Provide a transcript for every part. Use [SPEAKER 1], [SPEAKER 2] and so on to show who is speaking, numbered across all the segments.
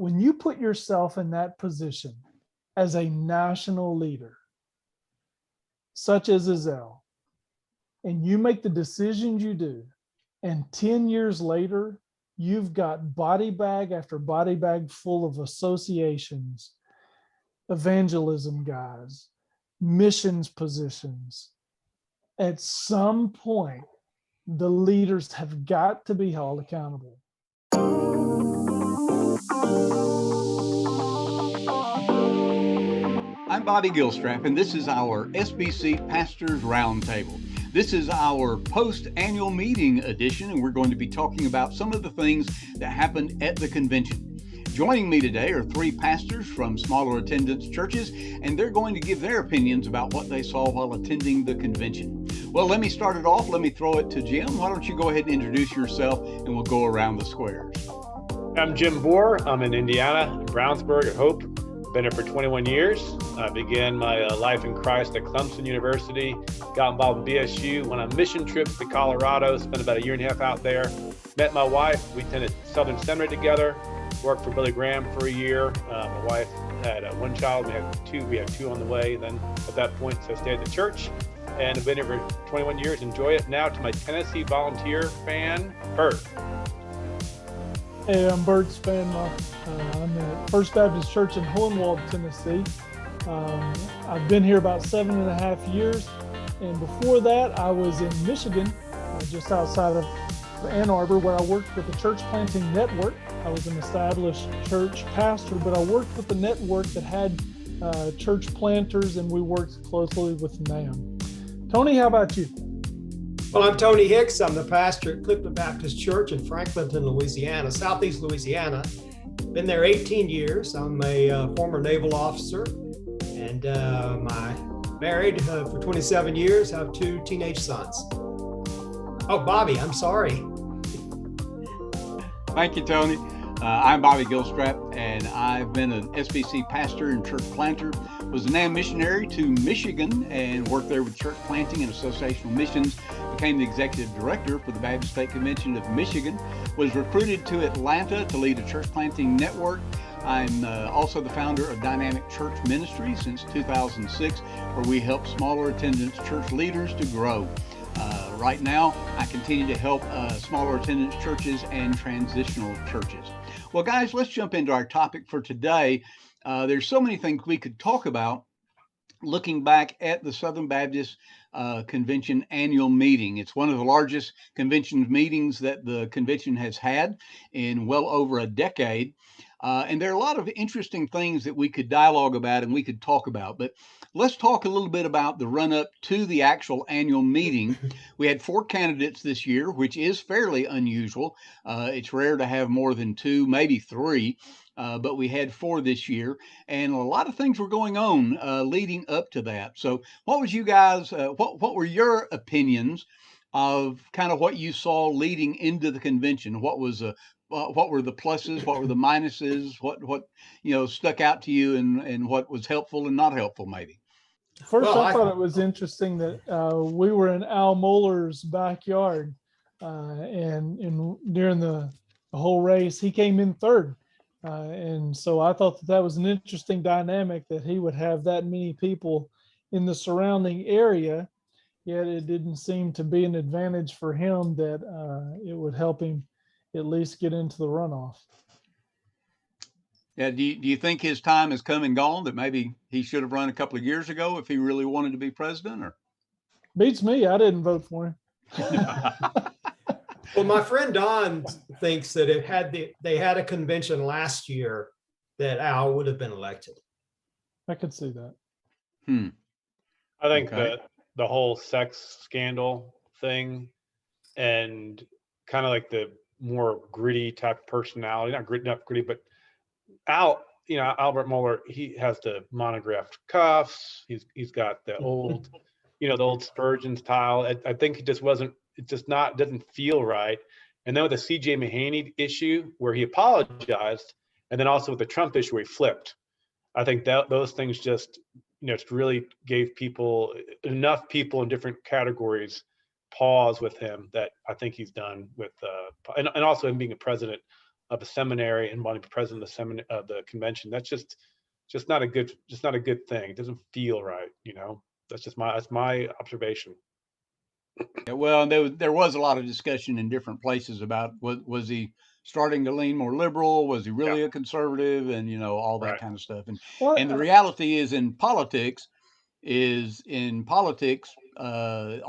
[SPEAKER 1] But when you put yourself in that position as a national leader, such as Ezell, and you make the decisions you do, and 10 years later, you've got body bag after body bag full of associations, evangelism guys, missions positions. At some point, the leaders have got to be held accountable.
[SPEAKER 2] I'm Bobby Gilstrap, and this is our SBC Pastors Roundtable. This is our post-annual meeting edition, and we're going to be talking about some of the things that happened at the convention. Joining me today are three pastors from smaller attendance churches, and they're going to give their opinions about what they saw while attending the convention. Well, let me start it off. Let me throw it to Jim. Why don't you go ahead and introduce yourself, and we'll go around the squares.
[SPEAKER 3] I'm Jim Bohrer. I'm in Indiana, Brownsburg at Hope. Been here for 21 years. I began my life in Christ at Clemson University, got involved in BSU, went on mission trips to Colorado, spent about a year and a half out there, met my wife. We attended Southern Seminary together, worked for Billy Graham for a year. My wife had one child, we had two on the way. And then at that point, so I stayed at the church and I've been here for 21 years, enjoy it. Now to my Tennessee volunteer fan, Bert.
[SPEAKER 1] Hey, I'm Bert Spann. I'm at First Baptist Church in Hohenwald, Tennessee. I've been here about 7.5 years. And before that, I was in Michigan, just outside of Ann Arbor, where I worked with the Church Planting Network. I was an established church pastor, but I worked with the network that had church planters, and we worked closely with NAM. Tony, how about you?
[SPEAKER 4] Well, I'm Tony Hicks. I'm the pastor at Clifton Baptist Church in Franklinton, Louisiana, Southeast Louisiana. Been there 18 years. I'm a former naval officer, and I'm married for 27 years, have 2 teenage sons. Oh, Bobby, I'm sorry.
[SPEAKER 2] Thank you, Tony. I'm Bobby Gilstrap, and I've been an SBC pastor and church planter, was a NAM missionary to Michigan and worked there with church planting and associational missions, became the executive director for the Baptist State Convention of Michigan, was recruited to Atlanta to lead a church planting network. I'm also the founder of Dynamic Church Ministries since 2006, where we help smaller attendance church leaders to grow. Right now, I continue to help smaller attendance churches and transitional churches. Well, guys, let's jump into our topic for today. There's so many things we could talk about looking back at the Southern Baptist Convention Annual Meeting. It's one of the largest convention meetings that the convention has had in well over a decade. And there are a lot of interesting things that we could dialogue about and we could talk about. But let's talk a little bit about the run-up to the actual annual meeting. We had 4 candidates this year, which is fairly unusual. It's rare to have more than 2, maybe 3. But we had 4 this year, and a lot of things were going on leading up to that. So what was you guys, what were your opinions of kind of what you saw leading into the convention? What were the pluses? What were the minuses? What stuck out to you, and what was helpful and not helpful, maybe?
[SPEAKER 1] First, I thought it was interesting that we were in Al Mohler's backyard, and during the whole race, he came in third. And so I thought that was an interesting dynamic, that he would have that many people in the surrounding area, yet it didn't seem to be an advantage for him that it would help him at least get into the runoff.
[SPEAKER 2] Yeah, do you think his time has come and gone, that maybe he should have run a couple of years ago if he really wanted to be president? Or
[SPEAKER 1] beats me, I didn't vote for him.
[SPEAKER 4] Well, my friend Don thinks that they had a convention last year, that Al would have been elected.
[SPEAKER 1] I could see that.
[SPEAKER 3] I think that the whole sex scandal thing, and kind of like the more gritty type personality, not gritty, but Albert Mohler, he has the monographed cuffs. He's got the old, the old Spurgeon style. I think he just wasn't. It just doesn't feel right. And then with the C.J. Mahaney issue, where he apologized, and then also with the Trump issue where he flipped, I think that those things just, it really gave enough people in different categories pause with him, that I think he's done with, and also him being a president of a seminary and wanting to be president of the of the convention. That's just not a good thing. It doesn't feel right, you know. That's my observation.
[SPEAKER 2] Yeah, well, there was a lot of discussion in different places about was he starting to lean more liberal? Was he really a conservative? And you know, all that kind of stuff. And the reality is in politics, all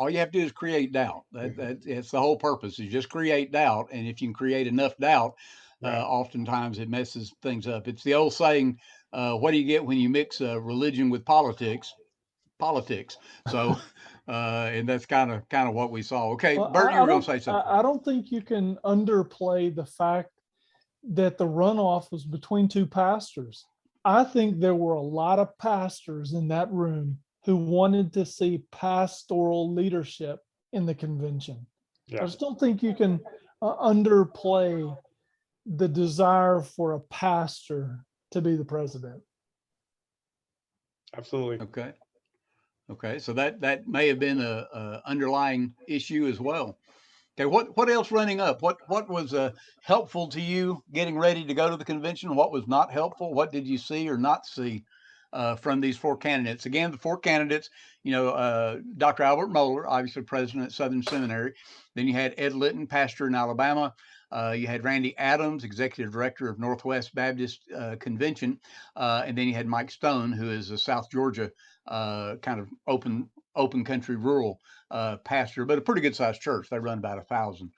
[SPEAKER 2] you have to do is create doubt. That's the whole purpose, is just create doubt. And if you can create enough doubt, oftentimes it messes things up. It's the old saying, what do you get when you mix religion with politics? So and that's kind of what we saw. Okay, well, Bert, you were going to say something.
[SPEAKER 1] I don't think you can underplay the fact that the runoff was between two pastors. I think there were a lot of pastors in that room who wanted to see pastoral leadership in the convention. I just don't think you can underplay the desire for a pastor to be the president.
[SPEAKER 3] Absolutely.
[SPEAKER 2] Okay, so that may have been a underlying issue as well. Okay, what else running up? What was helpful to you getting ready to go to the convention? What was not helpful? What did you see or not see from these four candidates? Again, the four candidates, you know, Dr. Albert Mohler, obviously president at Southern Seminary. Then you had Ed Litton, pastor in Alabama. You had Randy Adams, executive director of Northwest Baptist Convention. And then you had Mike Stone, who is a South Georgia kind of open country rural pastor, but a pretty good sized church. They run about 1,000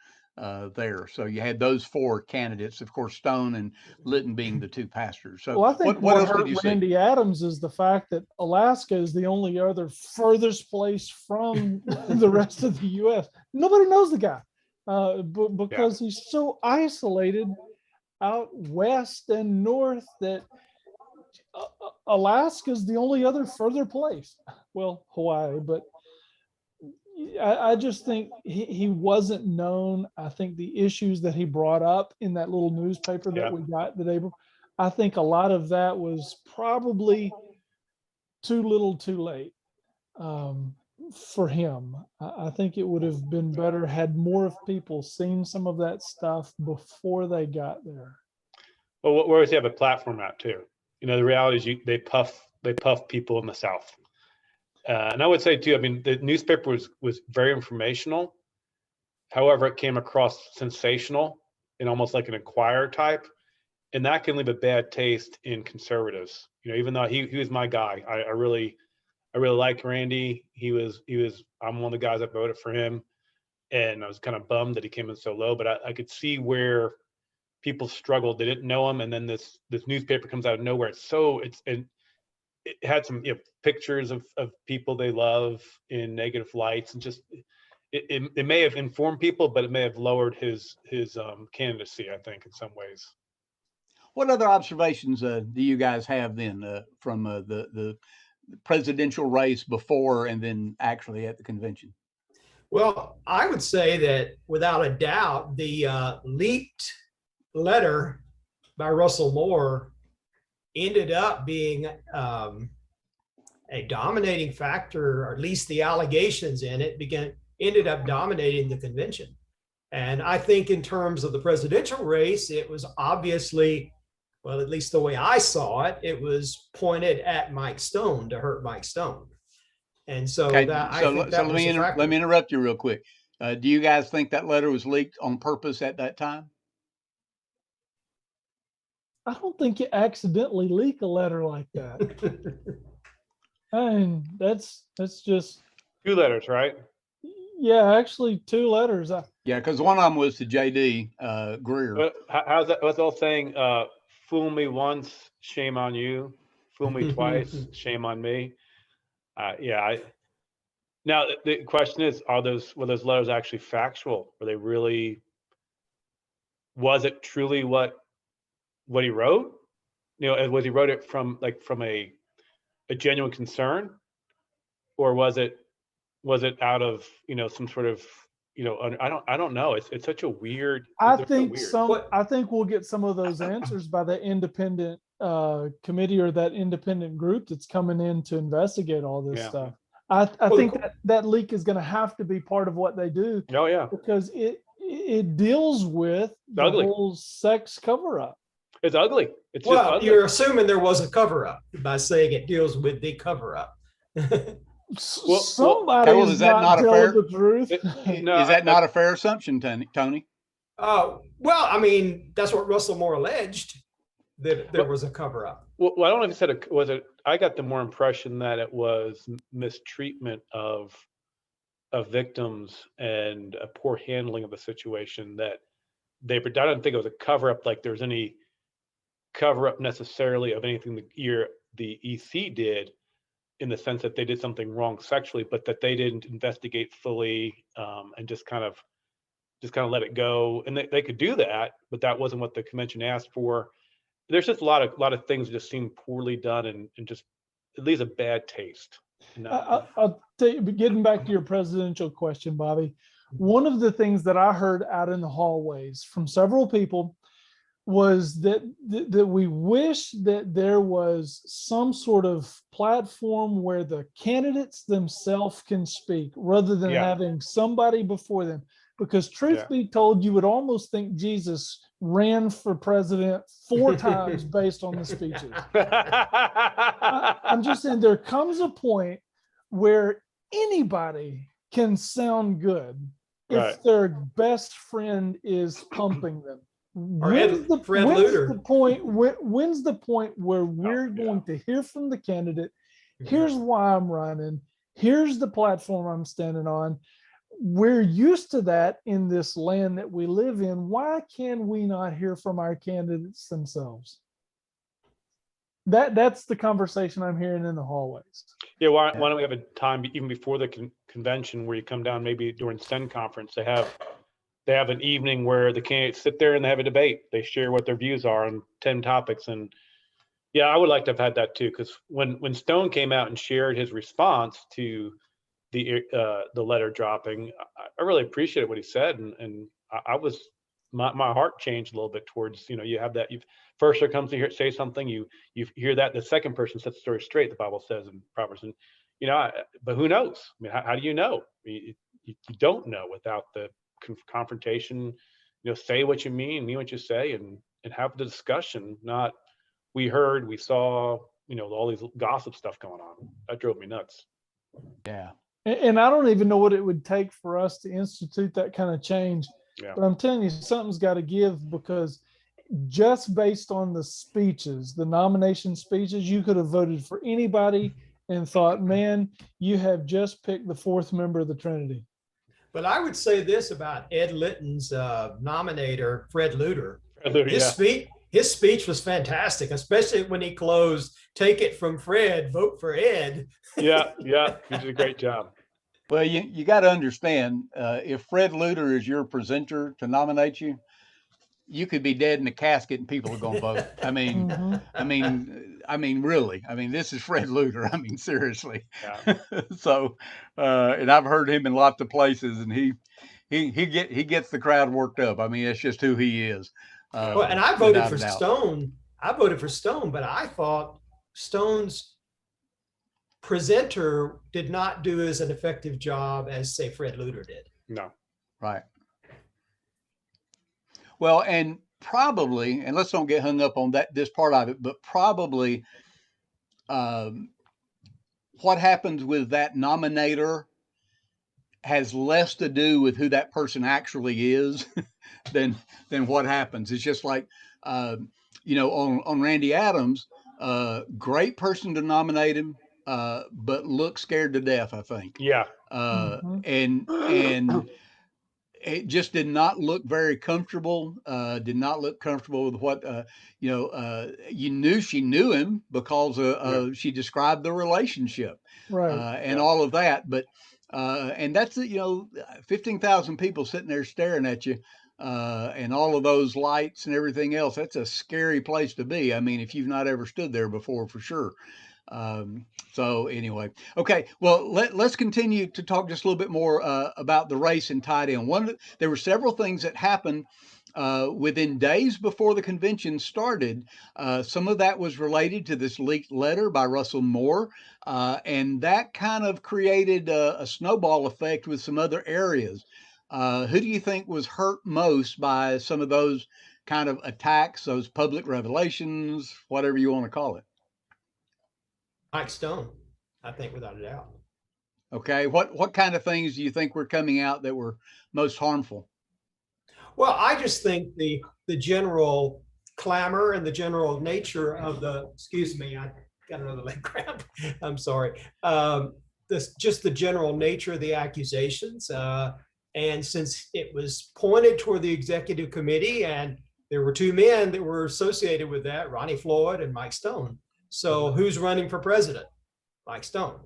[SPEAKER 2] there. So you had those four candidates, of course, Stone and Litton being the two pastors. So
[SPEAKER 1] well, I think
[SPEAKER 2] what
[SPEAKER 1] else
[SPEAKER 2] hurt
[SPEAKER 1] Randy
[SPEAKER 2] see?
[SPEAKER 1] Adams is the fact that Alaska is the only other furthest place from the rest of the U.S. Nobody knows the guy because he's so isolated out west and north that Alaska is the only other further place. Well, Hawaii, but I just think he wasn't known. I think the issues that he brought up in that little newspaper that we got the day before, I think a lot of that was probably too little too late for him. I think it would have been better had more of people seen some of that stuff before they got there.
[SPEAKER 3] Well, where does he have a platform at too? You know, the reality is they puff people in the South. And I would say too, I mean, the newspaper was very informational. However, it came across sensational and almost like an Inquirer type. And that can leave a bad taste in conservatives. You know, even though he was my guy, I really like Randy. I'm one of the guys that voted for him. And I was kind of bummed that he came in so low, but I could see where people struggled. They didn't know him. And then this newspaper comes out of nowhere. It had some pictures of people they love in negative lights, and just it may have informed people, but it may have lowered his candidacy, I think, in some ways.
[SPEAKER 2] What other observations do you guys have then from the presidential race before and then actually at the convention?
[SPEAKER 4] Well, I would say that without a doubt, the leaked letter by Russell Moore ended up being a dominating factor, or at least the allegations in it ended up dominating the convention. And I think in terms of the presidential race, it was obviously, well, at least the way I saw it, it was pointed at Mike Stone to hurt Mike Stone. And so let
[SPEAKER 2] me interrupt you real quick. Do you guys think that letter was leaked on purpose at that time?
[SPEAKER 1] I don't think you accidentally leak a letter like that. I mean, that's just
[SPEAKER 3] 2 letters, right?
[SPEAKER 1] Yeah, actually 2 letters.
[SPEAKER 2] Yeah, because one of them was to JD Greear.
[SPEAKER 3] How's that? What's the old saying? Fool me once, shame on you. Fool me twice, shame on me. Now the question is, were those letters actually factual? Were they really? Was it truly what he wrote? You know, was he wrote it from a genuine concern, or was it out of, you know, some sort of, you know, I don't know. It's such a weird.
[SPEAKER 1] I think we'll get some of those answers by the independent committee or that independent group that's coming in to investigate all this stuff. I think that leak is going to have to be part of what they do.
[SPEAKER 3] Oh yeah.
[SPEAKER 1] Because it deals with the
[SPEAKER 3] ugly.
[SPEAKER 1] whole sex cover-up.
[SPEAKER 3] It's ugly. It's just
[SPEAKER 4] Well,
[SPEAKER 3] ugly.
[SPEAKER 4] you're assuming there was a cover-up by saying it deals with the cover-up.
[SPEAKER 1] Somebody
[SPEAKER 2] well,
[SPEAKER 1] is
[SPEAKER 2] is that
[SPEAKER 1] not
[SPEAKER 2] not a
[SPEAKER 1] telling
[SPEAKER 2] fair-
[SPEAKER 1] the truth.
[SPEAKER 3] No,
[SPEAKER 2] Is that not a fair assumption, Tony?
[SPEAKER 4] Well, I mean, that's what Russell Moore alleged, that there
[SPEAKER 3] Well-
[SPEAKER 4] was a cover-up.
[SPEAKER 3] Well, I don't know if he said it was it. I got the more impression that it was mistreatment of victims and a poor handling of the situation. That I don't think it was a cover up. Like there's any cover up necessarily of anything the EC did, in the sense that they did something wrong sexually, but that they didn't investigate fully and just kind of let it go. And they could do that, but that wasn't what the convention asked for. There's just a lot of things that just seem poorly done and just it leaves a bad taste.
[SPEAKER 1] I'll tell you, but getting back to your presidential question, Bobby, one of the things that I heard out in the hallways from several people was that we wish that there was some sort of platform where the candidates themselves can speak rather than having somebody before them. Because truth be told, you would almost think Jesus ran for president 4 times based on the speeches. I'm just saying there comes a point where anybody can sound good if their best friend is pumping them. When's the point where we're going to hear from the candidate? Here's why I'm running. Here's the platform I'm standing on. We're used to that in this land that we live in. Why can we not hear from our candidates themselves? That's the conversation I'm hearing in the hallways.
[SPEAKER 3] Yeah, why don't we have a time even before the convention where you come down, maybe during Spann conference, they have an evening where the candidates sit there and they have a debate. They share what their views are on 10 topics. And yeah, I would like to have had that too, because when Stone came out and shared his response to the letter dropping, I really appreciated what he said, and I was my heart changed a little bit towards, you have that first there comes to say something, you hear that the second person sets the story straight, the Bible says in Proverbs, and but who knows? I mean, how do you know? You don't know without the confrontation. Say what you mean what you say, and have the discussion. Not we heard, we saw, all these gossip stuff going on. That drove me nuts.
[SPEAKER 2] Yeah.
[SPEAKER 1] And I don't even know what it would take for us to institute that kind of change.
[SPEAKER 3] Yeah.
[SPEAKER 1] But I'm telling you, something's got to give, because just based on the speeches, the nomination speeches, you could have voted for anybody and thought, man, you have just picked the 4th member of the Trinity.
[SPEAKER 4] But I would say this about Ed Litton's nominator, Fred Luter. His speech was fantastic, especially when he closed, "Take it from Fred, vote for Ed."
[SPEAKER 3] Yeah, he did a great job.
[SPEAKER 2] Well, you got to understand, if Fred Luter is your presenter to nominate you, you could be dead in a casket and people are going to vote. I mean, really. I mean, this is Fred Luter. I mean, seriously.
[SPEAKER 3] Yeah.
[SPEAKER 2] So, and I've heard him in lots of places, and he gets the crowd worked up. I mean, it's just who he is.
[SPEAKER 4] Well, and I voted for Stone. I voted for Stone, but I thought Stone's presenter did not do as an effective job as, say, Fred Luter did.
[SPEAKER 3] No.
[SPEAKER 2] Right. Well, and probably, and let's don't get hung up on this part of it, but probably what happens with that nominator has less to do with who that person actually is than what happens. It's just like, on Randy Adams, great person to nominate him, but looked scared to death, I think.
[SPEAKER 3] Yeah.
[SPEAKER 2] And it just did not look very comfortable. Did not look comfortable with what, you knew she knew him because she described the relationship, and all of that. But, and that's, 15,000 people sitting there staring at you, and all of those lights and everything else. That's a scary place to be. I mean, if you've not ever stood there before, for sure. So anyway, okay. Well, let's continue to talk just a little bit more about the race in tight end. There were several things that happened within days before the convention started. Some of that was related to this leaked letter by Russell Moore, and that kind of created a snowball effect with some other areas. Who do you think was hurt most by some of those kind of attacks, those public revelations, whatever you want to call it?
[SPEAKER 4] Mike Stone, I think, without a doubt.
[SPEAKER 2] Okay, what kind of things do you think were coming out that were most harmful?
[SPEAKER 4] Well, I just think the general clamor and the general nature of the, excuse me, I got another leg cramp. I'm sorry. Just the general nature of the accusations. And since it was pointed toward the executive committee, and there were two men that were associated with that, Ronnie Floyd and Mike Stone. So who's running for president? Mike Stone.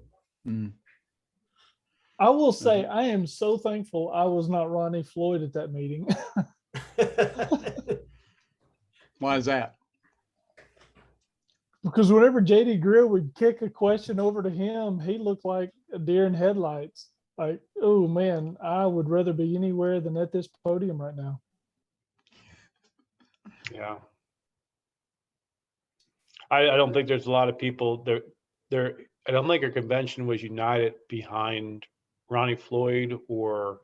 [SPEAKER 2] Mm.
[SPEAKER 1] I will say I am so thankful I was not Ronnie Floyd at that meeting.
[SPEAKER 2] Why is that?
[SPEAKER 1] Because whenever JD Greear would kick a question over to him, he looked like a deer in headlights. Like, oh man, I would rather be anywhere than at this podium right now.
[SPEAKER 3] Yeah. I don't think there's a lot of people there. I don't think our convention was united behind Ronnie Floyd or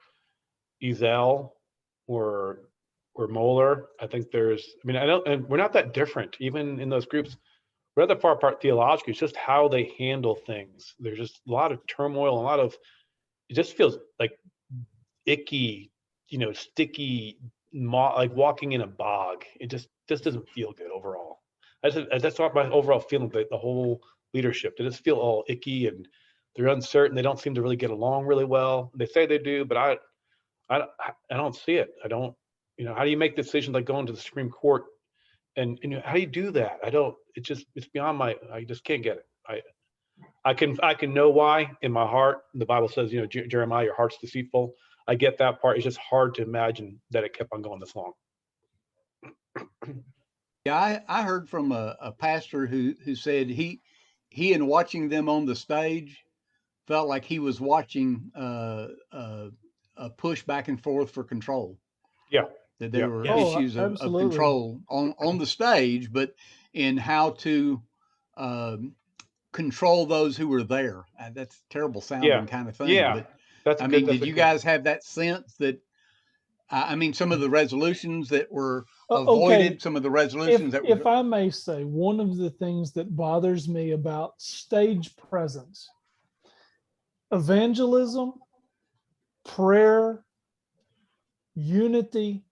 [SPEAKER 3] Ezell or Moeller. I think and we're not that different, even in those groups. We're not that far apart theologically. It's just how they handle things. There's just a lot of turmoil, it just feels like icky, sticky, like walking in a bog. It just doesn't feel good overall. That's not my overall feeling. The whole leadership, they just feel all icky and they're uncertain. They don't seem to really get along really well. They say they do, but I don't see it. I don't. How do you make decisions like going to the Supreme Court, and how do you do that? It's beyond I just can't get it. I can know why in my heart. The Bible says, Jeremiah, your heart's deceitful. I get that part. It's just hard to imagine that it kept on going this long.
[SPEAKER 2] Yeah, I heard from a pastor who said he in watching them on the stage felt like he was watching a push back and forth for control.
[SPEAKER 3] Yeah.
[SPEAKER 2] That there were
[SPEAKER 1] Oh,
[SPEAKER 2] issues of
[SPEAKER 1] absolutely.
[SPEAKER 2] control on the stage, but in how to control those who were there. That's terrible sounding kind of thing.
[SPEAKER 3] Yeah.
[SPEAKER 2] But did you guys have that sense that, some of the resolutions that were avoided, some of the resolutions
[SPEAKER 1] if I may say, one of the things that bothers me about stage presence, evangelism, prayer, unity,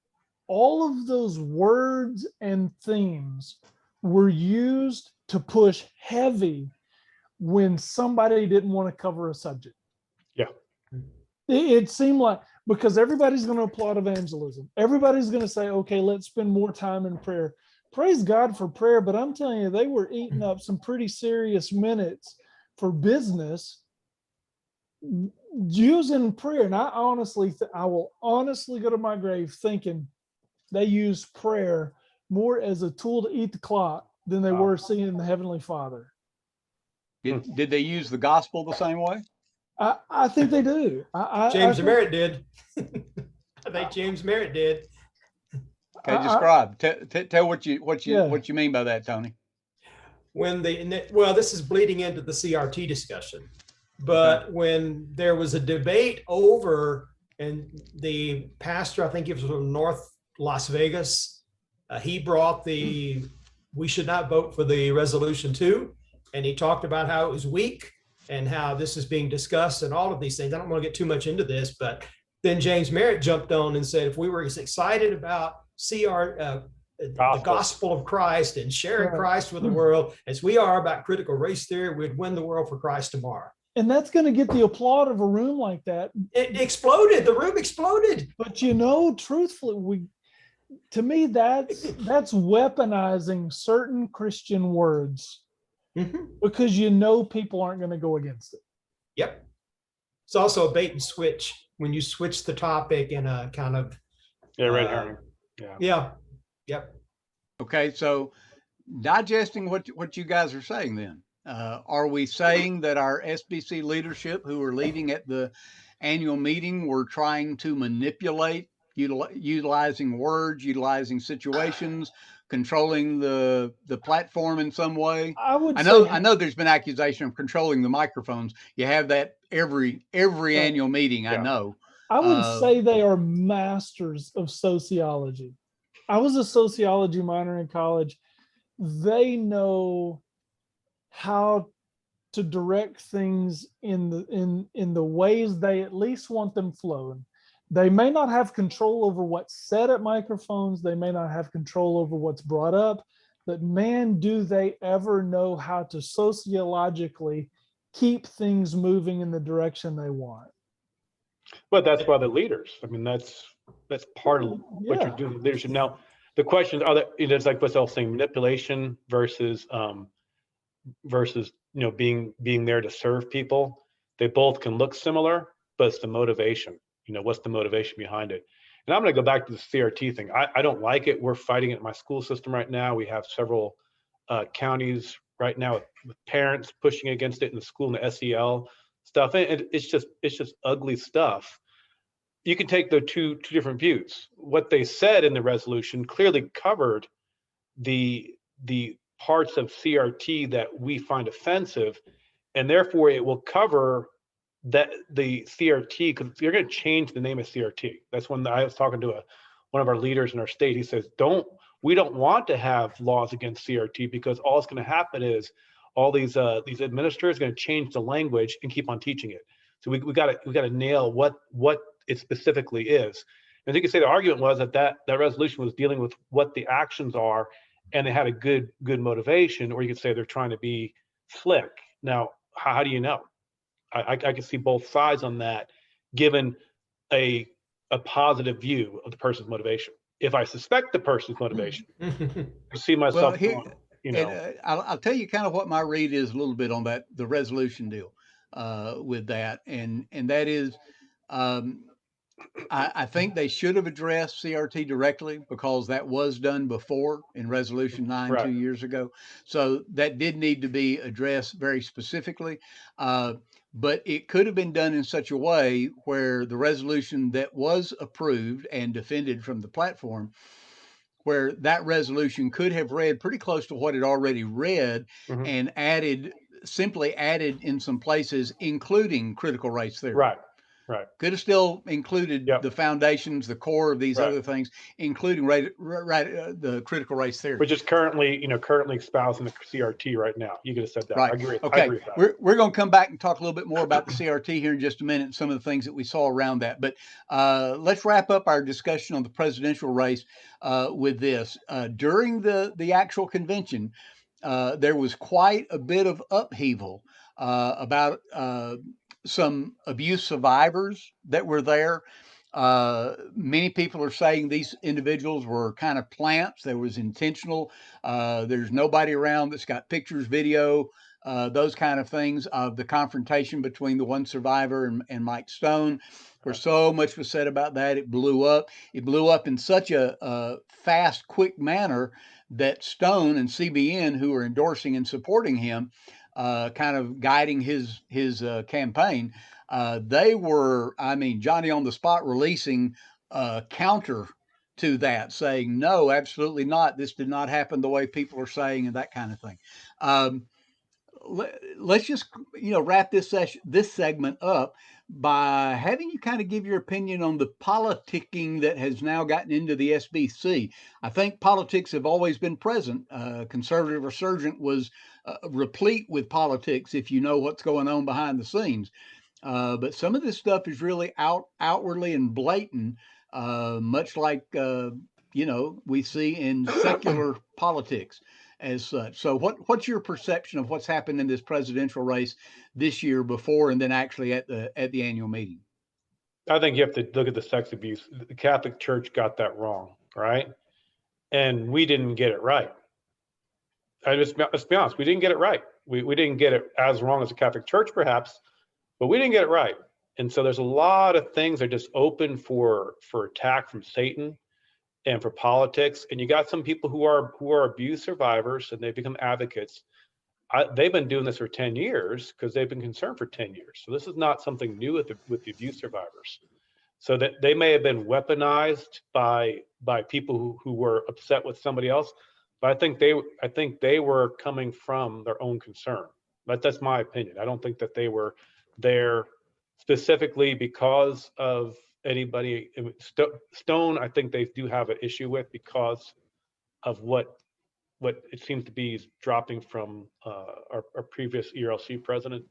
[SPEAKER 1] all of those words and themes were used to push heavy when somebody didn't want to cover a subject.
[SPEAKER 3] Yeah.
[SPEAKER 1] It seemed like, because everybody's going to applaud evangelism. Everybody's going to say, okay, let's spend more time in prayer. Praise God for prayer, but I'm telling you, they were eating up some pretty serious minutes for business using prayer. And I will honestly go to my grave thinking they use prayer more as a tool to eat the clock than they were seeing the Heavenly Father.
[SPEAKER 2] Did they use the gospel the same way?
[SPEAKER 1] I think they do.
[SPEAKER 4] James Merritt did. I think James Merritt did.
[SPEAKER 2] Okay, describe. Tell what you mean by that, Tony.
[SPEAKER 4] This is bleeding into the CRT discussion, but when there was a debate over, and the pastor, I think it was from North Las Vegas, he brought we should not vote for the resolution 2, and he talked about how it was weak and how this is being discussed and all of these things. I don't want to get too much into this, but then James Merritt jumped on and said, if we were as excited about the gospel of Christ and sharing Christ with the world as we are about critical race theory, we'd win the world for Christ tomorrow.
[SPEAKER 1] And that's going to get the applaud of a room like that.
[SPEAKER 4] It exploded. The room exploded.
[SPEAKER 1] But truthfully, to me, that's weaponizing certain Christian words. Mm-hmm. Because people aren't going to go against it.
[SPEAKER 4] Yep. It's also a bait and switch when you switch the topic in a kind of
[SPEAKER 3] red herring.
[SPEAKER 4] Yeah. Yep.
[SPEAKER 2] Okay, so digesting what you guys are saying then, are we saying that our SBC leadership who are leading at the annual meeting were trying to manipulate, utilizing words, utilizing situations, controlling the platform in some way? I know there's been accusation of controlling the microphones. You have that every annual meeting. I know.
[SPEAKER 1] I would say they are masters of sociology. I was a sociology minor in college. They know how to direct things in the ways they at least want them flowing. They may not have control over what's said at microphones. They may not have control over what's brought up, but man, do they ever know how to sociologically keep things moving in the direction they want.
[SPEAKER 3] But that's why the leaders. I mean, that's part of what you're doing. Leadership. Now, the question are that it's like what's else saying, manipulation versus being there to serve people. They both can look similar, but it's the motivation. What's the motivation behind it? And I'm going to go back to the CRT thing. I don't like it. We're fighting it in my school system right now. We have several counties right now with parents pushing against it in the school and the SEL stuff. And it's just ugly stuff. You can take the two different views. What they said in the resolution clearly covered the parts of CRT that we find offensive, and therefore it will cover that the CRT, because you're going to change the name of CRT. That's when I was talking to one of our leaders in our state. He says, we don't want to have laws against CRT, because all that's going to happen is all these administrators are going to change the language and keep on teaching it. So we got to nail what it specifically is. And you can say the argument was that resolution was dealing with what the actions are, and they had a good motivation, or you could say they're trying to be slick. Now, how do you know? I can see both sides on that, given a positive view of the person's motivation. If I suspect the person's motivation, I see myself.
[SPEAKER 2] Well, I'll tell you kind of what my read is a little bit on that, the resolution deal with that, and that is, I think they should have addressed CRT directly, because that was done before in Resolution 9 2 years ago. So that did need to be addressed very specifically. But it could have been done in such a way where the resolution that was approved and defended from the platform, where that resolution could have read pretty close to what it already read, and simply added in some places, including critical race theory.
[SPEAKER 3] Right.
[SPEAKER 2] Could have still included the foundations, the core of these other things, including the critical race theory,
[SPEAKER 3] which is currently espousing the CRT right now. You could have said that.
[SPEAKER 2] Right.
[SPEAKER 3] I agree.
[SPEAKER 2] Okay.
[SPEAKER 3] I agree with that.
[SPEAKER 2] We're going to come back and talk a little bit more about the CRT here in just a minute, and some of the things that we saw around that. But let's wrap up our discussion on the presidential race with this. During the actual convention, there was quite a bit of upheaval about some abuse survivors that were there. Many people are saying these individuals were kind of plants. There was intentional. There's nobody around that's got pictures, video, those kind of things of the confrontation between the one survivor and Mike Stone. Where so much was said about that, it blew up. It blew up in such a fast, quick manner that Stone and CBN, who are endorsing and supporting him, kind of guiding his campaign, they were, Johnny on the spot releasing counter to that, saying, no, absolutely not. This did not happen the way people are saying, and that kind of thing. Let's just wrap this segment up by having you kind of give your opinion on the politicking that has now gotten into the SBC. I think politics have always been present. Conservative Resurgent was replete with politics, if you know what's going on behind the scenes. But some of this stuff is really outwardly and blatant, much like we see in secular politics as such. So what's your perception of what's happened in this presidential race this year, before and then actually at the annual meeting?
[SPEAKER 3] I think you have to look at the sex abuse. The Catholic Church got that wrong, right? And we didn't get it right. Let's be honest, we didn't get it right. We didn't get it as wrong as the Catholic Church, perhaps, but we didn't get it right. And so there's a lot of things that are just open for attack from Satan and for politics. And you got some people who are abuse survivors, and they become advocates. They've been doing this for 10 years because they've been concerned for 10 years. So this is not something new with the abuse survivors. So that they may have been weaponized by people who were upset with somebody else, but I think they were coming from their own concern. That's my opinion. I don't think that they were there specifically because of anybody. Stone, I think they do have an issue with because of what it seems to be is dropping from our previous ERLC president.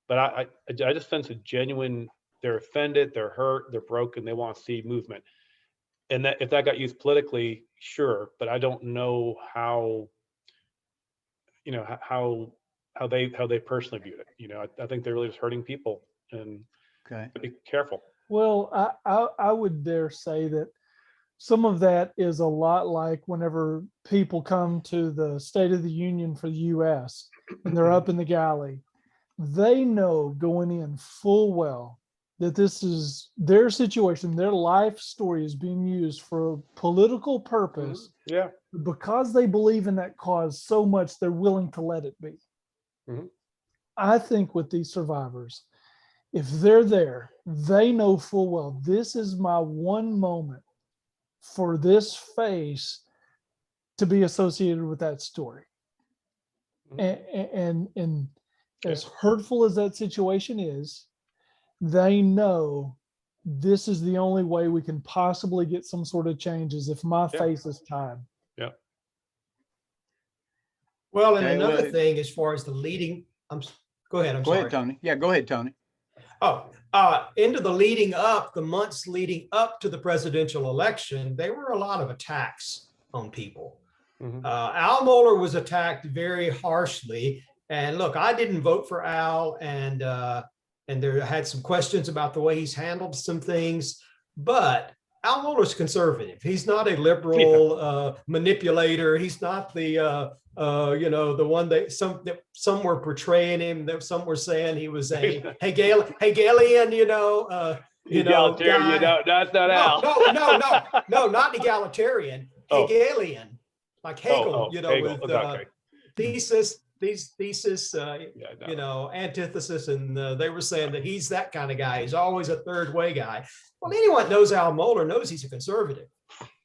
[SPEAKER 3] But I just sense a genuine, they're offended, they're hurt, they're broken, they want to see movement. And that if that got used politically, sure, but I don't know how, how they personally viewed it. I think they're really just hurting people, and be careful.
[SPEAKER 1] Well, I would dare say that some of that is a lot like whenever people come to the State of the Union for the U.S. and they're up in the galley, they know going in full well that this is their situation, their life story is being used for a political purpose.
[SPEAKER 3] Yeah.
[SPEAKER 1] Because they believe in that cause so much, they're willing to let it be.
[SPEAKER 3] Mm-hmm.
[SPEAKER 1] I think with these survivors, if they're there, they know full well, this is my one moment for this face to be associated with that story. And as hurtful as that situation is, they know this is the only way we can possibly get some sort of changes if my face is tied.
[SPEAKER 3] Yeah.
[SPEAKER 4] Well, and another thing, as far as the leading, go ahead.
[SPEAKER 2] Go ahead, Tony. Yeah, go ahead, Tony.
[SPEAKER 4] Into the leading up, the months leading up to the presidential election, there were a lot of attacks on people.
[SPEAKER 3] Mm-hmm.
[SPEAKER 4] Al Mohler was attacked very harshly. And look, I didn't vote for Al, and there had some questions about the way he's handled some things. But Al Mohler's conservative. He's not a liberal manipulator. He's not the the one that some were portraying him. That some were saying he was a Hegelian.
[SPEAKER 3] Egalitarian. Not Al.
[SPEAKER 4] No, not egalitarian. Hegelian, like Hegel. With thesis, antithesis, and they were saying that he's that kind of guy. He's always a third way guy. Well, anyone knows Al Mohler knows he's a conservative.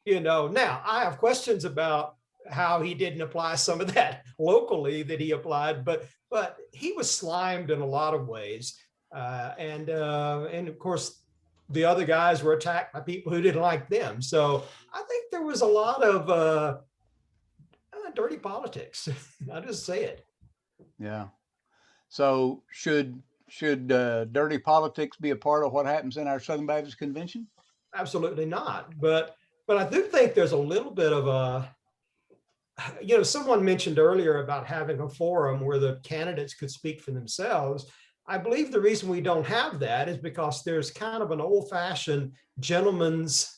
[SPEAKER 4] Now I have questions about how he didn't apply some of that locally that he applied, but he was slimed in a lot of ways, and of course the other guys were attacked by people who didn't like them. So I think there was a lot of dirty politics. I'll just say it.
[SPEAKER 2] Yeah. So should dirty politics be a part of what happens in our Southern Baptist Convention?
[SPEAKER 4] Absolutely not. But I do think there's a little bit of a, someone mentioned earlier about having a forum where the candidates could speak for themselves. I believe the reason we don't have that is because there's kind of an old-fashioned gentleman's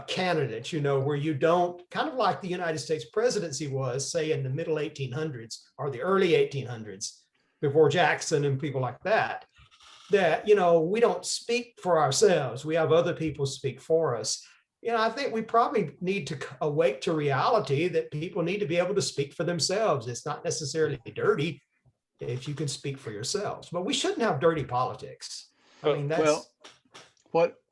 [SPEAKER 4] candidate, where you don't, kind of like the United States presidency was, say, in the middle 1800s or the early 1800s, before Jackson and people like that, we don't speak for ourselves. We have other people speak for us. I think we probably need to awake to reality that people need to be able to speak for themselves. It's not necessarily dirty if you can speak for yourselves, but we shouldn't have dirty politics. I mean, that's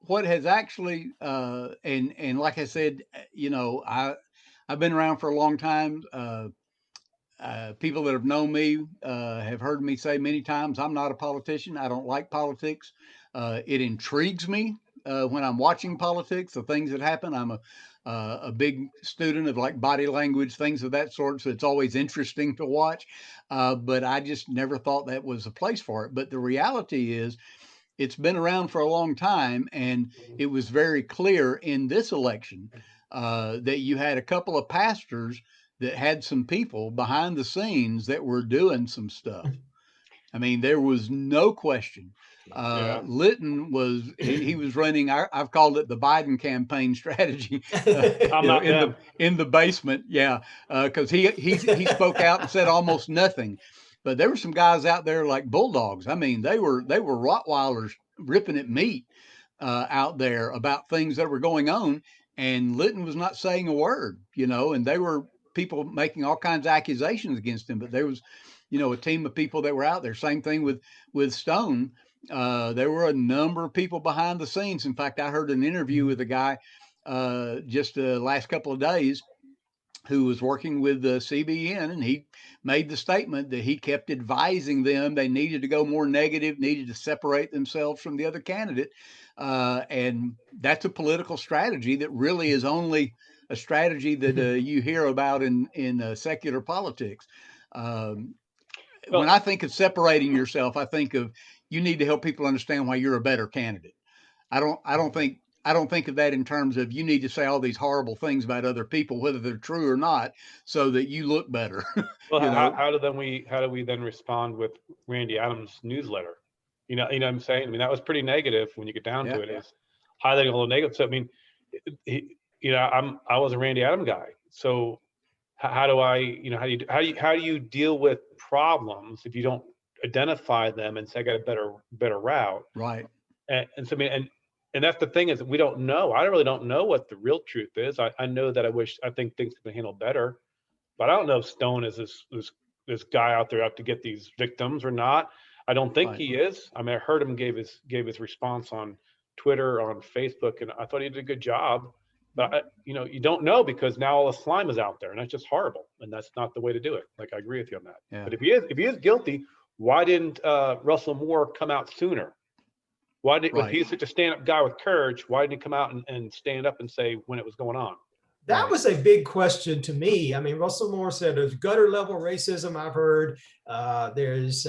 [SPEAKER 2] what has actually and like I said, I've been around for a long time. People that have known me have heard me say many times, I'm not a politician. I don't like politics. It intrigues me when I'm watching politics, the things that happen. I'm a big student of like body language, things of that sort. So it's always interesting to watch. But I just never thought that was a place for it. But the reality is, it's been around for a long time, and it was very clear in this election that you had a couple of pastors that had some people behind the scenes that were doing some stuff. I mean, there was no question. Litton he was running I've called it the Biden campaign strategy in the basement. Yeah. Cause he spoke out and said almost nothing, but there were some guys out there like bulldogs. I mean, they were Rottweilers ripping at meat out there about things that were going on. And Litton was not saying a word, and they were people making all kinds of accusations against him, but there was, a team of people that were out there. Same thing with Stone. There were a number of people behind the scenes. In fact, I heard an interview with a guy just the last couple of days who was working with the CBN, and he made the statement that he kept advising them they needed to go more negative, needed to separate themselves from the other candidate And that's a political strategy that really is only a strategy that you hear about in secular politics. When I think of separating yourself, I think of you need to help people understand why you're a better candidate. I don't think of that in terms of you need to say all these horrible things about other people, whether they're true or not, so that you look better.
[SPEAKER 3] Well,
[SPEAKER 2] You know?
[SPEAKER 3] how do we then respond with Randy Adams' newsletter? You know what I'm saying? I mean, that was pretty negative when you get down to it. Is highlighting all the negative. So I mean, I was a Randy Adams guy. So how do I, how do you deal with problems if you don't identify them and say I got a better route?
[SPEAKER 2] Right.
[SPEAKER 3] And so I mean, and that's the thing is we don't know. I really don't know what the real truth is. I know that I think things can be handled better, but I don't know if Stone is this guy out there out to get these victims or not. I don't think he is. I mean, I heard him gave his response on Twitter, on Facebook, and I thought he did a good job. But you don't know because now all the slime is out there, and that's just horrible. And that's not the way to do it. Like I agree with you on that.
[SPEAKER 2] Yeah.
[SPEAKER 3] But if he is guilty, why didn't Russell Moore come out sooner? If he's such a stand-up guy with courage, why didn't he come out and stand up and say when it was going on?
[SPEAKER 4] That was a big question to me. I mean, Russell Moore said there's gutter level racism. I've heard there's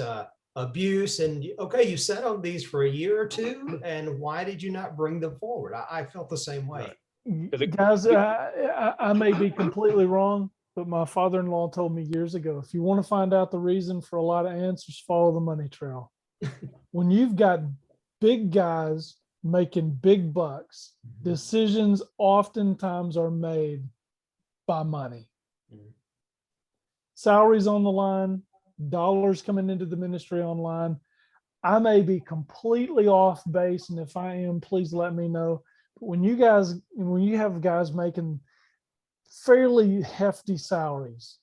[SPEAKER 4] abuse, and okay, you sat on these for a year or two, and why did you not bring them forward? I felt the same way.
[SPEAKER 1] Guys, I may be completely wrong, but my father-in-law told me years ago, if you want to find out the reason for a lot of answers, follow the money trail. When you've got big guys making big bucks, decisions oftentimes are made by money. Salaries on the line, dollars coming into the ministry online. I may be completely off base, and if I am, please let me know. But when you have guys making fairly hefty salaries,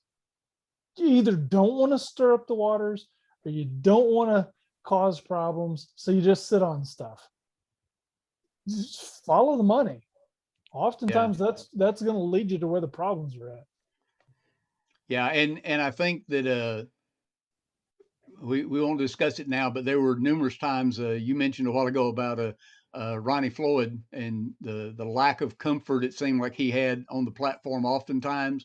[SPEAKER 1] you either don't want to stir up the waters or you don't want to cause problems, so you just sit on stuff. Just follow the money. Oftentimes that's going to lead you to where the problems are at.
[SPEAKER 2] Yeah, and I think that we won't discuss it now, but there were numerous times you mentioned a while ago about Ronnie Floyd and the lack of comfort it seemed like he had on the platform oftentimes,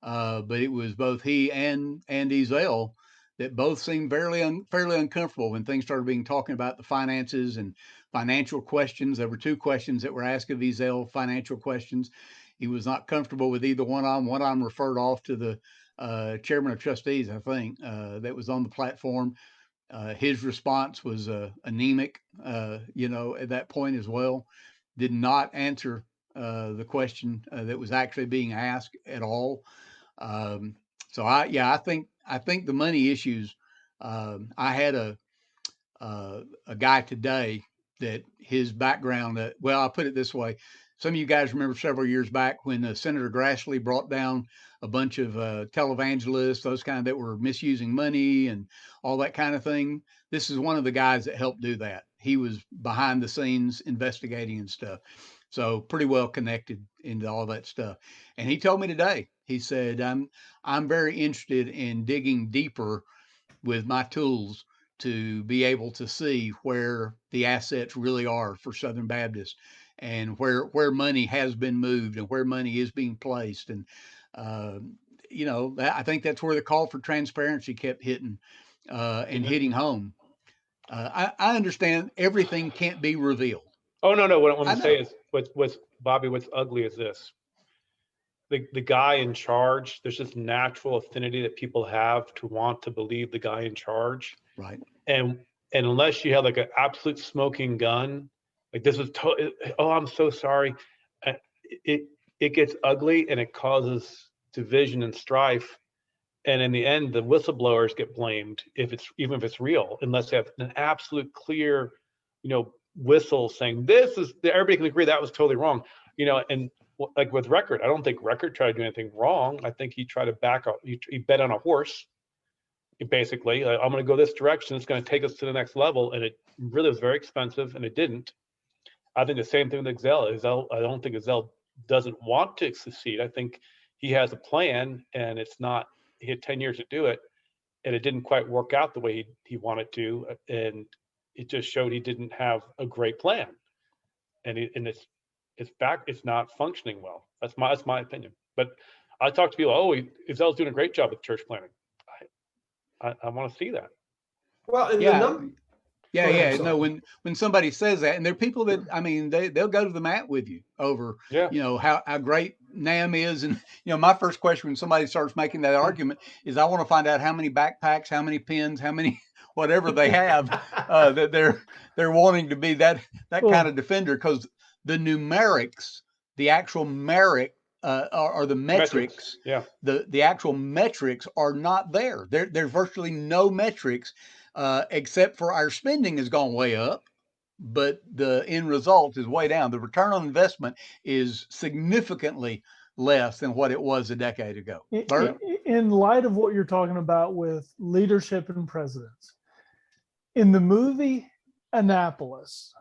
[SPEAKER 2] but it was both he and Ezell that both seemed fairly uncomfortable when things started being talking about the finances and financial questions. There were two questions that were asked of Ezell, financial questions. He was not comfortable with either one of them. One of them referred off to the chairman of trustees, I think, that was on the platform. His response was anemic, at that point as well. Did not answer the question that was actually being asked at all. So I think the money issues. I had a guy today that his background. I'll put it this way. Some of you guys remember several years back when Senator Grassley brought down a bunch of televangelists, those kind that were misusing money and all that kind of thing. This is one of the guys that helped do that. He was behind the scenes investigating and stuff. So pretty well connected into all that stuff. And he told me today, he said, I'm very interested in digging deeper with my tools to be able to see where the assets really are for Southern Baptist and where money has been moved and where money is being placed. And, I think that's where the call for transparency kept hitting and hitting home. I understand everything can't be revealed.
[SPEAKER 3] Oh, no. What I want to say is what's Bobby, what's ugly is this. The guy in charge, there's this natural affinity that people have to want to believe the guy in charge.
[SPEAKER 2] Right.
[SPEAKER 3] And unless you have like an absolute smoking gun, like this was, I'm so sorry. It gets ugly and it causes division and strife. And in the end, the whistleblowers get blamed even if it's real, unless they have an absolute clear, whistle saying everybody can agree that was totally wrong, and like with Record, I don't think Record tried to do anything wrong. I think he tried to back up. He bet on a horse. Basically, I'm going to go this direction. It's going to take us to the next level. And it really was very expensive and it didn't. I think the same thing with Ezell. I don't think Ezell doesn't want to succeed. I think he has a plan and he had 10 years to do it and it didn't quite work out the way he wanted to. And it just showed he didn't have a great plan. and it's not functioning well. That's my opinion. But I talk to people. Oh, Ezell's doing a great job with church planting. I want to see that.
[SPEAKER 4] Well, and
[SPEAKER 2] Yeah.
[SPEAKER 4] the
[SPEAKER 2] Go ahead, no, when somebody says that, and there are people that, I mean, they'll go to the mat with you over, how great NAM is. And, my first question when somebody starts making that argument is I want to find out how many backpacks, how many pins, how many, whatever they have, that they're wanting to be that kind of defender, because the numerics, the actual merit, or the metrics.
[SPEAKER 3] Yeah.
[SPEAKER 2] The actual metrics are not there. There's virtually no metrics, except for our spending has gone way up, but the end result is way down. The return on investment is significantly less than what it was a decade ago. Bert?
[SPEAKER 1] In light of what you're talking about with leadership and presidents, in the movie Annapolis,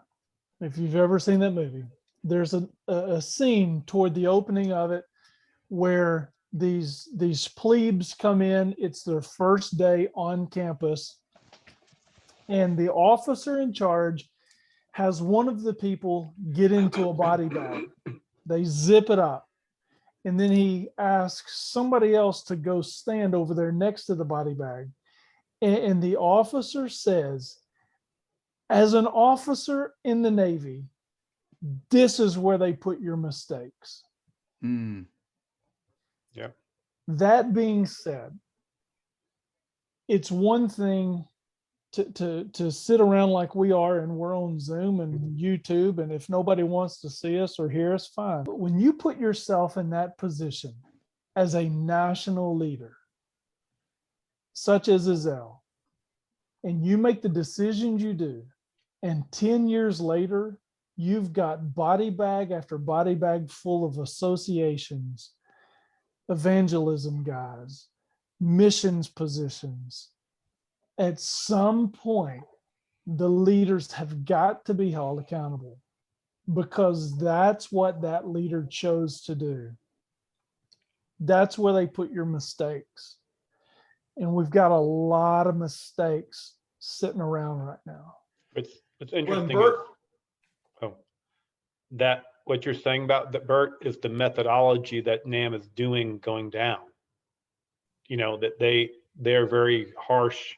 [SPEAKER 1] if you've ever seen that movie, there's a scene toward the opening of it where these plebes come in. It's their first day on campus, and the officer in charge has one of the people get into a body bag. They zip it up, and then he asks somebody else to go stand over there next to the body bag. And the officer says, as an officer in the Navy, this is where they put your mistakes.
[SPEAKER 2] Mm.
[SPEAKER 3] Yeah.
[SPEAKER 1] That being said, it's one thing to sit around like we are, and we're on Zoom and YouTube, and if nobody wants to see us or hear us, fine. But when you put yourself in that position as a national leader, such as Ezell, and you make the decisions you do, and 10 years later, you've got body bag after body bag full of associations, evangelism guys, missions positions. At some point, the leaders have got to be held accountable, because that's what that leader chose to do. That's where they put your mistakes. And we've got a lot of mistakes sitting around right now.
[SPEAKER 3] It's interesting.
[SPEAKER 4] Bert,
[SPEAKER 3] That what you're saying about that, Bert, is the methodology that NAM is going down. That they're very harsh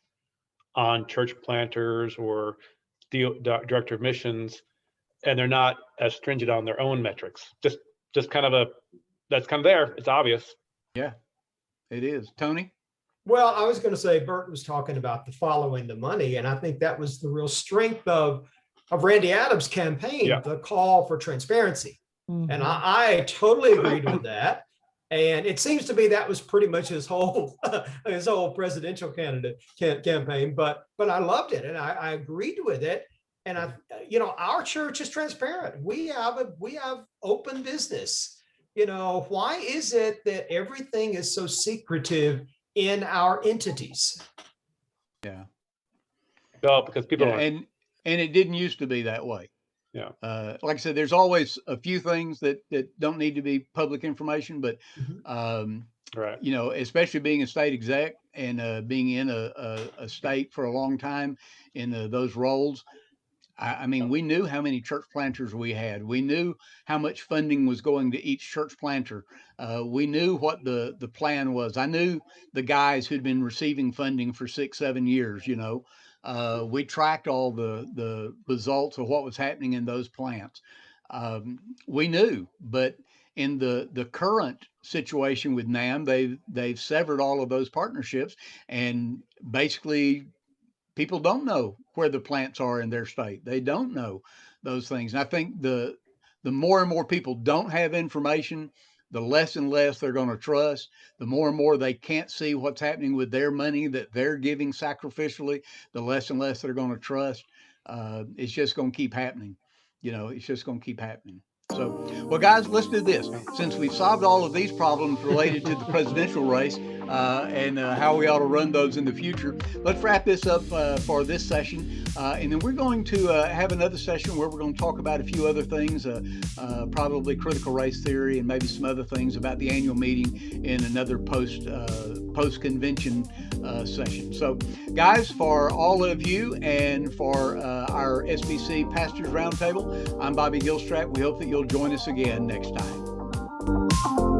[SPEAKER 3] on church planters or the director of missions, and they're not as stringent on their own metrics. Just kind of that's kind of there. It's obvious.
[SPEAKER 2] Yeah, it is. Tony?
[SPEAKER 4] well, I was going to say, Bert was talking about the following the money, and I think that was the real strength of Randy Adams' campaign, the call for transparency. Mm-hmm. And I totally agreed with that. And it seems to be that was pretty much his whole presidential campaign. But I loved it, and I agreed with it. And our church is transparent. We have open business. Why is it that everything is so secretive in our entities?
[SPEAKER 2] Yeah.
[SPEAKER 3] No, because people
[SPEAKER 2] and it didn't used to be that way.
[SPEAKER 3] Yeah.
[SPEAKER 2] Like I said, there's always a few things that don't need to be public information, but
[SPEAKER 3] right.
[SPEAKER 2] Especially being a state exec and being in a state for a long time in those roles. I mean, we knew how many church planters we had. We knew how much funding was going to each church planter. We knew what the plan was. I knew the guys who'd been receiving funding for 6-7 years. We tracked all the results of what was happening in those plants. We knew, but in the current situation with NAM, they've severed all of those partnerships, and basically people don't know where the plants are in their state. They don't know those things. And I think the more and more people don't have information, the less and less they're going to trust. The more and more they can't see what's happening with their money that they're giving sacrificially, the less and less they're going to trust. It's just going to keep happening. It's just going to keep happening. So, well, guys, let's do this. Since we've solved all of these problems related to the presidential race, and how we ought to run those in the future. Let's wrap this up for this session, and then we're going to have another session where we're going to talk about a few other things, probably critical race theory and maybe some other things about the annual meeting in another post-convention session. So, guys, for all of you and for our SBC Pastors Roundtable, I'm Bobby Gilstrap. We hope that you'll join us again next time.